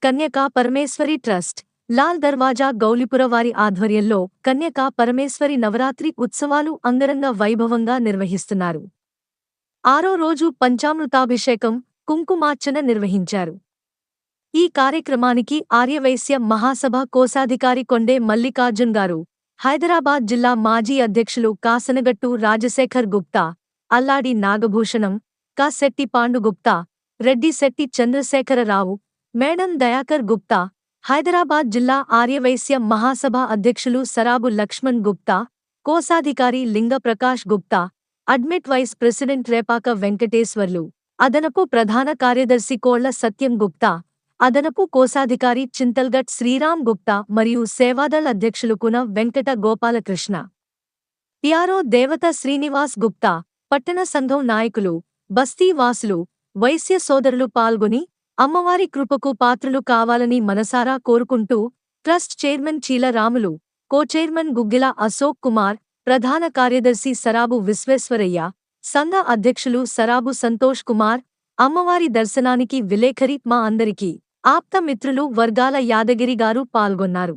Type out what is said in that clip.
Kanyaka Parameshwari trust, Lal దర్వాజా గౌలిపుర వారి ఆధ్వర్యంలో కన్యకా పరమేశ్వరి నవరాత్రి ఉత్సవాలు అంగరంగ వైభవంగా నిర్వహిస్తున్నారు. 6రో రోజు పంచామృతాభిషేకం, కుంకుమార్చన నిర్వహించారు. ఈ కార్యక్రమానికి ఆర్యవైశ్య మహాసభ కోశాధికారి కొండే మల్లికార్జున్ గారు, హైదరాబాద్ జిల్లా మాజీ అధ్యక్షులు కాసనగట్టు రాజశేఖర్ గుప్తా, అల్లాడి నాగభూషణం, కా శెట్టి పాండుగుప్తా, రెడ్డి శెట్టి చంద్రశేఖరరావు, మేడం దయాకర్ గుప్తా, హైదరాబాద్ జిల్లా ఆర్యవైశ్య మహాసభ అధ్యక్షులు సరాబు లక్ష్మణ్ గుప్తా, కోశాధికారి లింగ ప్రకాష్ గుప్తా, అడ్మిట్ వైస్ ప్రెసిడెంట్ రేపాక వెంకటేశ్వర్లు, అదనపు ప్రధాన కార్యదర్శి కోళ్ల సత్యం గుప్తా, అదనపు కోశాధికారి చింతల్గట్ శ్రీరామ్ గుప్తా మరియు సేవాదళ్ అధ్యక్షులు కున వెంకట గోపాలకృష్ణ, పిఆర్ఓ దేవత శ్రీనివాస్ గుప్తా, పట్టణ సంఘం నాయకులు, బస్తీ వాసులు, వైశ్య సోదరులు పాల్గొని అమ్మవారి కృపకు పాత్రులు కావాలని మనసారా కోరుకుంటూ ట్రస్ట్ చైర్మన్ చీల రాములు, కో-చైర్మన్ గుగ్గిల అశోక్ కుమార్, ప్రధాన కార్యదర్శి సరాబు విశ్వేశ్వరయ్య, సంఘ అధ్యక్షులు సరాబు సంతోష్ కుమార్, అమ్మవారి దర్శనానికి విలేఖరి మా అందరికీ ఆప్త మిత్రులు వర్గాల యాదగిరి గారు పాల్గొన్నారు.